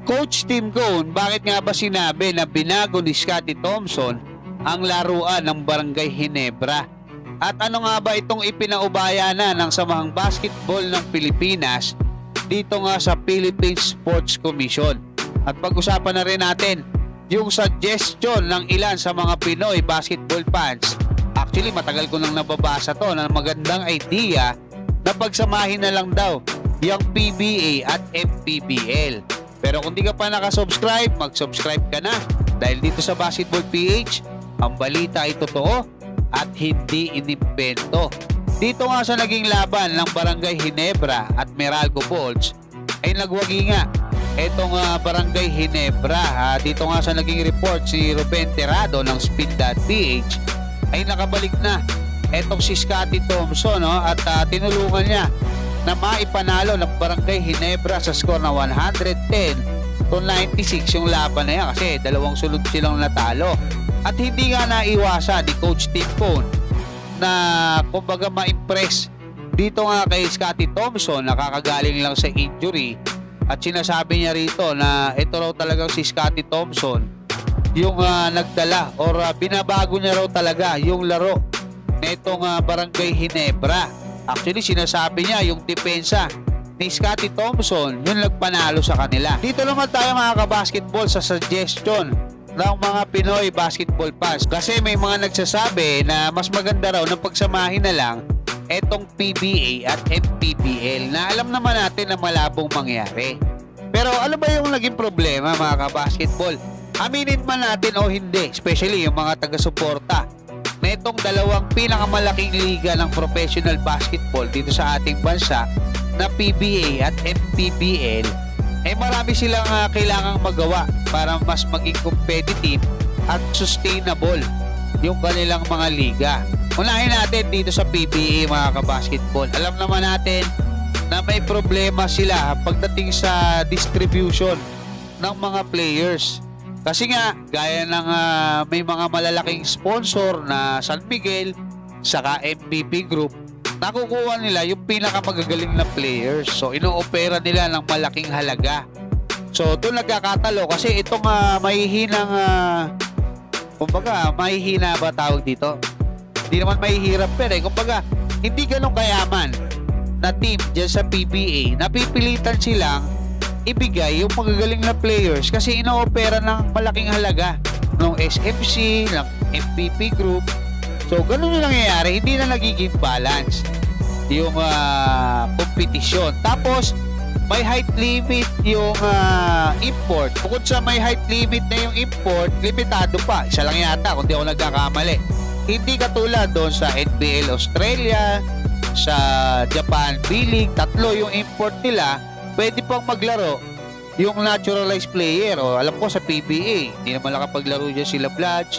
Coach Tim Cone, bakit nga ba sinabi na binago ni Scottie Thompson ang laruan ng Barangay Ginebra? At ano nga ba itong ipinaubaya na ng Samahang Basketball ng Pilipinas dito nga sa Philippine Sports Commission? At pag-usapan na rin natin yung suggestion ng ilan sa mga Pinoy basketball fans. Actually, matagal ko nang nababasa to na magandang idea na pagsamahin na lang daw yung PBA at MPBL. Pero kung di ka pa nakasubscribe, mag-subscribe ka na. Dahil dito sa Basketball PH, ang balita ay totoo at hindi inimbento. Dito nga sa naging laban ng Barangay Ginebra at Meralco Bulls ay nagwagi nga itong Barangay Ginebra. Dito nga sa naging report si Ruben Terrado ng Speed.ph ay nakabalik na itong si Scottie Thompson, at tinulungan niya na maipanalo ng Barangay Ginebra sa score na 110-96 yung laban na yan kasi dalawang sunod silang natalo. At hindi nga naiwasan ni Coach Tim Cone na kumbaga ma-impress dito nga kay Scottie Thompson, nakakagaling lang sa injury, at sinasabi niya rito na ito raw talagang si Scottie Thompson yung nagdala or binabago niya raw talaga yung laro na itong Barangay Ginebra. Actually, sinasabi niya yung depensa ni Scottie Thompson yung nagpanalo sa kanila. Dito naman tayo mga kabasketball sa suggestion ng mga Pinoy basketball fans, kasi may mga nagsasabi na mas maganda raw na pagsamahin na lang etong PBA at MPBL na alam naman natin na malabong mangyari. Pero ano ba yung naging problema mga kabasketball? Aminin man natin o hindi, especially yung mga taga-suporta na itong dalawang pinakamalaking liga ng professional basketball dito sa ating bansa na PBA at MPBL, marami silang kailangang magawa para mas maging competitive at sustainable yung kanilang mga liga. Unahin natin dito sa PBA mga kabasketball. Alam naman natin na may problema sila pagdating sa distribution ng mga players. Kasi nga, gaya ng may mga malalaking sponsor na San Miguel, saka MVP Group, nakukuha nila yung pinakamagagaling na players. So, inoopera nila ng malaking halaga. So, doon nagkakatalo kasi itong mahihinang, kumbaga, mahihina ba tawag dito? Hindi naman mahihirap pero kumbaga, hindi ganun kayaman na team dyan sa PBA, napipilitan silang ibigay yung magagaling na players kasi inoopera ng malaking halaga ng SMC, ng MVP Group. So, ganun yung nangyayari. Hindi na nagiging balance yung kompetisyon. Tapos, may height limit yung import. Bukod sa may height limit na yung import, limitado pa. Isa lang yata kung di ako nagkakamali. Hindi katulad doon sa NBL Australia, sa Japan B-League, 3 yung import nila. Pwede pang maglaro yung naturalized player. O alam ko sa PBA, hindi naman nakapaglaro dyan sila Bludge,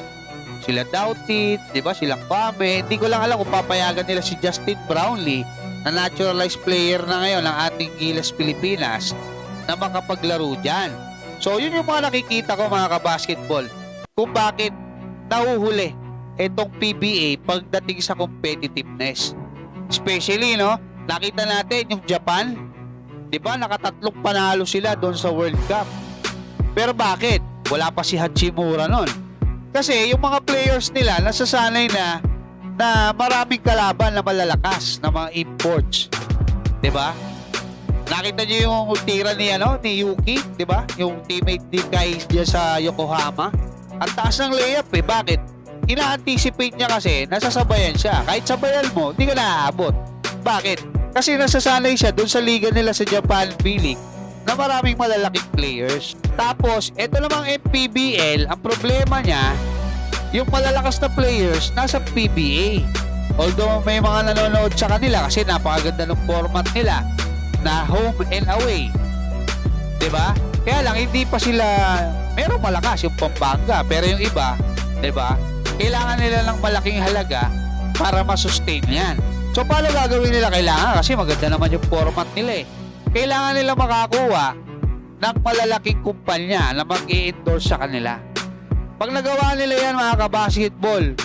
sila Doughtit, di ba? Sila Kwame. Hindi ko lang alam kung papayagan nila si Justin Brownlee na naturalized player na ngayon ng ating Gilas Pilipinas na makapaglaro dyan. So yun yung mga nakikita ko mga kabasketball kung bakit nahuhuli itong PBA pagdating sa competitiveness. Especially, nakita natin yung Japan, di ba, nakatatlong panalo sila doon sa World Cup. Pero bakit? Wala pa si Hachimura nun. Kasi yung mga players nila nasasanay na maraming kalaban na malalakas na mga imports. Di ba? Nakita niyo yung tira ni Yuki, di ba? Yung teammate ni Kai diyan sa Yokohama. Ang taas ng layup Bakit? Ina-anticipate niya kasi nasasabayan siya. Kahit sabayan mo, hindi ka naaabot. Bakit? Kasi nasasanay siya doon sa liga nila sa Japan B-League na maraming malalaking players. Tapos, ito namang MPBL, ang problema niya, yung malalakas na players nasa PBA. Although may mga nanonood sa kanila kasi napakaganda ng format nila na home and away. Diba? Kaya lang, hindi pa sila, merong malakas yung Pampanga, pero yung iba, diba? Kailangan nila ng malaking halaga para masustain yan. So, paano gagawin nila? Kailangan kasi maganda naman yung format nila Kailangan nila makakuha ng malalaking kumpanya na mag-i-endorse sa kanila. Pag nagawa nila yan mga kabasketball,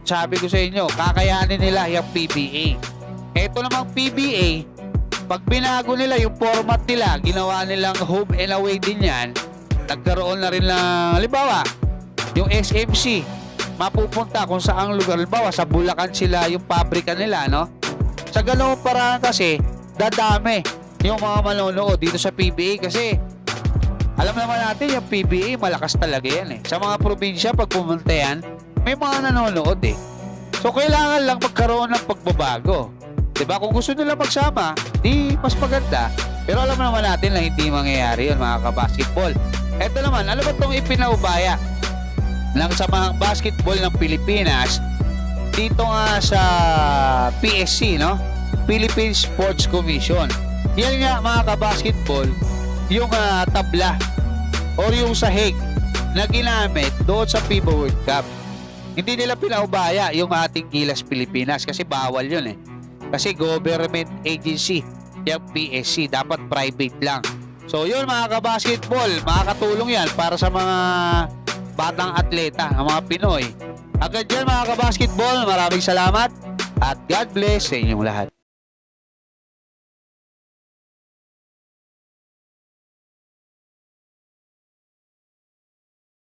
sabi ko sa inyo, kakayanin nila yung PBA. Ito namang PBA, Pag binago nila yung format nila, ginawa nilang home and away din yan, nagkaroon na rin ng, halimbawa, yung SMC, mapupunta kung saang lugar, halimbawa sa Bulacan sila yung pabrika nila, no? Sa ganoong paraan kasi, dadami yung mga manonood dito sa PBA kasi alam naman natin yung PBA malakas talaga yan eh. Sa mga probinsya pag pumunta yan, may mga nanonood eh. So kailangan lang magkaroon ng pagbabago. 'Di ba? Kung gusto nila magsama, di mas maganda. Pero alam naman natin na hindi mangyayari 'yun, mga kabasketball. Ito naman, ano ba 'tong ipinaubaya ng samahang basketball ng Pilipinas dito nga sa PSC, no? Philippine Sports Commission. Yan nga, mga kabasketball, yung tabla or yung sahig na ginamit doon sa FIBA World Cup. Hindi nila pinaubaya yung ating Gilas Pilipinas kasi bawal yun eh. Kasi government agency yung PSC, dapat private lang. So yun, mga kabasketball, makakatulong yan para sa mga batang atleta, ng mga Pinoy. Agad dyan, mga kabasketball, maraming salamat at God bless sa inyong lahat.